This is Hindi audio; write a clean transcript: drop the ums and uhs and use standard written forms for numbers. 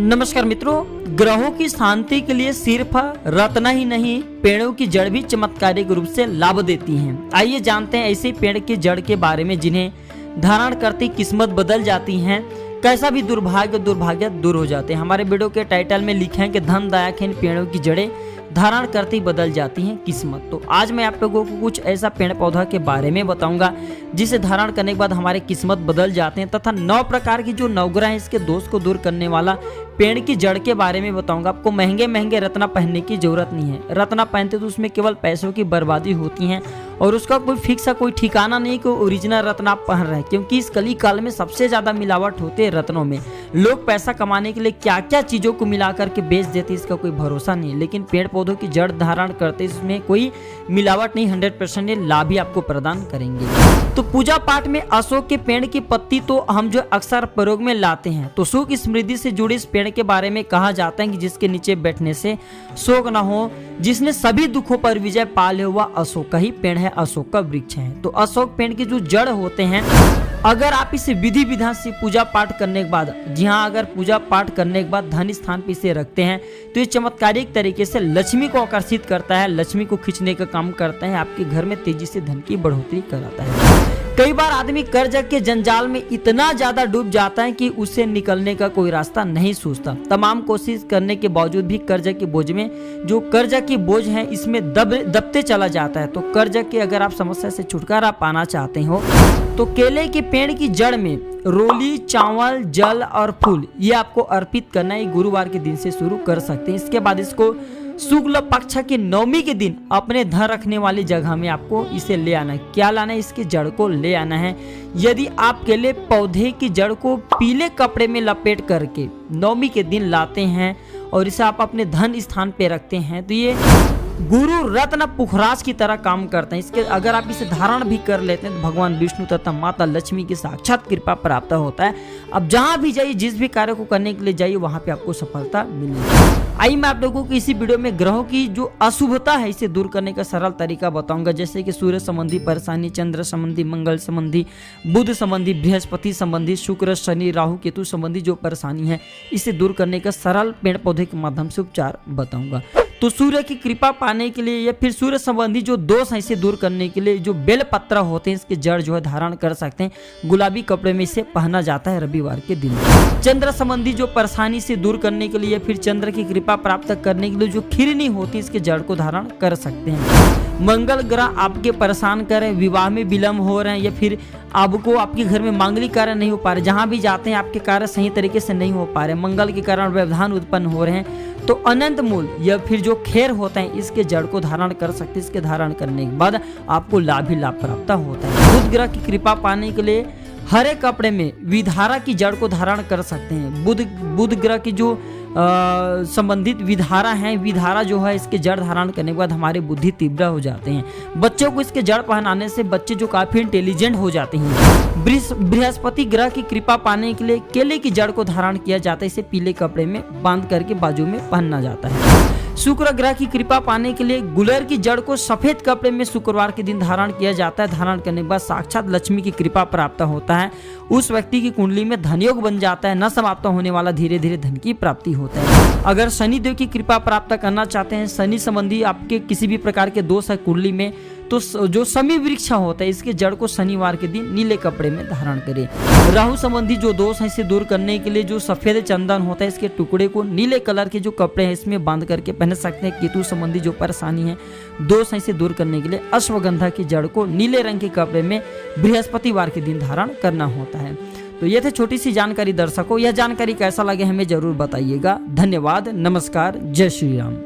नमस्कार मित्रों, ग्रहों की शांति के लिए सिर्फ रत्न ही नहीं, पेड़ों की जड़ भी चमत्कारिक रूप से लाभ देती हैं। आइए जानते हैं ऐसे पेड़ की जड़ के बारे में जिन्हें धारण करती किस्मत बदल जाती हैं, कैसा भी दुर्भाग्य दूर हो जाते हैं। हमारे वीडियो के टाइटल में लिखे हैं कि धनदायक इन पेड़ों की जड़ें धारण करती बदल जाती हैं किस्मत। तो आज मैं आप लोगों को कुछ ऐसा पेड़ पौधा के बारे में बताऊंगा जिसे धारण करने के बाद हमारे किस्मत बदल जाते हैं, तथा 9 प्रकार की जो नवग्रह हैं इसके दोष को दूर करने वाला पेड़ की जड़ के बारे में बताऊंगा। आपको महंगे रत्ना पहनने की जरूरत नहीं है। रत्ना पहनते तो उसमें केवल पैसों की बर्बादी होती है और उसका कोई फिक्स कोई ठिकाना नहीं कि ओरिजिनल रत्न आप पहन रहे हैं, क्योंकि इस कली काल में सबसे ज्यादा मिलावट होती है रत्नों में। लोग पैसा कमाने के लिए क्या क्या चीजों को मिला करके बेच देते, इसका कोई भरोसा नहीं है। लेकिन पेड़ पौधों की जड़ धारण करते इसमें कोई मिलावट नहीं, 100% लाभ ही आपको प्रदान करेंगे। तो पूजा पाठ में अशोक के पेड़ की पत्ती तो हम जो अक्सर प्रयोग में लाते हैं। तो सुख समृद्धि से जुड़े इस पेड़ के बारे में कहा जाता है कि जिसके नीचे बैठने से शोक न हो, जिसने सभी दुखों पर विजय पा ले, हुआ अशोक का ही पेड़ है, अशोक का वृक्ष है। तो अशोक पेड़ के जो जड़ होते हैं, अगर आप इसे विधि विधान से पूजा पाठ करने के बाद, जी हाँ, अगर पूजा पाठ करने के बाद धन स्थान पे इसे रखते हैं तो ये चमत्कारिक तरीके से लक्ष्मी को आकर्षित करता है, लक्ष्मी को खींचने का काम करता है, आपके घर में तेजी से धन की बढ़ोतरी कराता है। कई बार आदमी कर्ज के जंजाल में इतना ज्यादा डूब जाता है कि उससे निकलने का कोई रास्ता नहीं सूझता। तमाम कोशिश करने के बावजूद भी कर्ज के बोझ में, जो कर्ज की बोझ है इसमें दबते चला जाता है। तो कर्ज के अगर आप समस्या से छुटकारा पाना चाहते हो तो केले के पेड़ की जड़ में रोली, चावल, जल और फूल ये आपको अर्पित करना है। गुरुवार के दिन से शुरू कर सकते हैं। इसके बाद इसको शुक्ल पक्ष की नवमी के दिन अपने धन रखने वाली जगह में आपको इसे ले आना है। क्या लाना है? इसकी जड़ को ले आना है। यदि आप केले पौधे की जड़ को पीले कपड़े में लपेट करके नवमी के दिन लाते हैं और इसे आप अपने धन स्थान पे रखते हैं तो ये गुरु रत्न पुखराज की तरह काम करते हैं। इसके अगर आप इसे धारण भी कर लेते हैं तो भगवान विष्णु तथा माता लक्ष्मी की साक्षात कृपा प्राप्त होता है। अब जहां भी जाइए, जिस भी कार्य को करने के लिए जाइए, वहां पे आपको सफलता मिलेगी। आइए मैं आप लोगों को इसी वीडियो में ग्रहों की जो अशुभता है इसे दूर करने का सरल तरीका बताऊंगा, जैसे कि सूर्य संबंधी परेशानी, चंद्र संबंधी, मंगल संबंधी, बुध संबंधी, बृहस्पति संबंधी, शुक्र, शनि, राहु, केतु संबंधी जो परेशानी है इसे दूर करने का सरल पेड़ पौधे के माध्यम से उपचार बताऊंगा। तो सूर्य की कृपा पाने के लिए या फिर सूर्य संबंधी जो दोष है इसे दूर करने के लिए जो बेल पत्र होते हैं इसके जड़ जो है धारण कर सकते हैं। गुलाबी कपड़े में इसे पहना जाता है रविवार के दिन। चंद्र संबंधी जो परेशानी से दूर करने के लिए या फिर चंद्र की कृपा प्राप्त करने के लिए जो खिरनी होती है इसके जड़ को धारण कर सकते हैं। मंगल ग्रह आपके परेशान कर रहे हैं, विवाह में विलम्ब हो रहे हैं या फिर आपको आपके घर में मांगलिक कार्य नहीं हो पा रहे, जहां भी जाते हैं आपके कार्य सही तरीके से नहीं हो पा रहे, मंगल के कारण व्यवधान उत्पन्न हो रहे हैं, तो अनंत मूल या फिर जो खेर होता है इसके जड़ को धारण कर सकते हैं। इसके धारण करने के बाद आपको लाभ ही लाभ प्राप्त होता है। बुध ग्रह की कृपा पाने के लिए हरे कपड़े में विधारा की जड़ को धारण कर सकते हैं। बुध ग्रह की जो संबंधित विधारा है, विधारा जो है इसके जड़ धारण करने के बाद हमारे बुद्धि तीव्र हो जाते हैं। बच्चों को इसके जड़ पहनाने से बच्चे जो काफी इंटेलिजेंट हो जाते हैं। बृहस्पति ग्रह की कृपा पाने के लिए केले की जड़ को धारण किया जाता है। इसे पीले कपड़े में बांध करके बाजू में पहनना जाता है। शुक्र ग्रह की कृपा पाने के लिए गुलर की जड़ को सफेद कपड़े में शुक्रवार के दिन धारण किया जाता है। धारण करने के बाद साक्षात लक्ष्मी की कृपा प्राप्त होता है। उस व्यक्ति की कुंडली में धनयोग बन जाता है। न समाप्त होने वाला धीरे धीरे धन की प्राप्ति होता है। अगर शनि देव की कृपा प्राप्त करना चाहते हैं, शनि संबंधी आपके किसी भी प्रकार के दोष है कुंडली में, तो जो शमी वृक्ष होता है इसके जड़ को शनिवार के दिन नीले कपड़े में धारण करें। राहु संबंधी जो दोष है इसे दूर करने के लिए जो सफेद चंदन होता है इसके टुकड़े को नीले कलर के जो कपड़े हैं इसमें बांध करके पहन सकते हैं। केतु संबंधी जो परेशानी है, दोष है, इसे दूर करने के लिए अश्वगंधा की जड़ को नीले रंग के कपड़े में बृहस्पतिवार के दिन धारण करना होता है। तो ये थे छोटी सी जानकारी। दर्शकों, यह जानकारी कैसा लगे हमें जरूर बताइएगा। धन्यवाद, नमस्कार, जय श्री राम।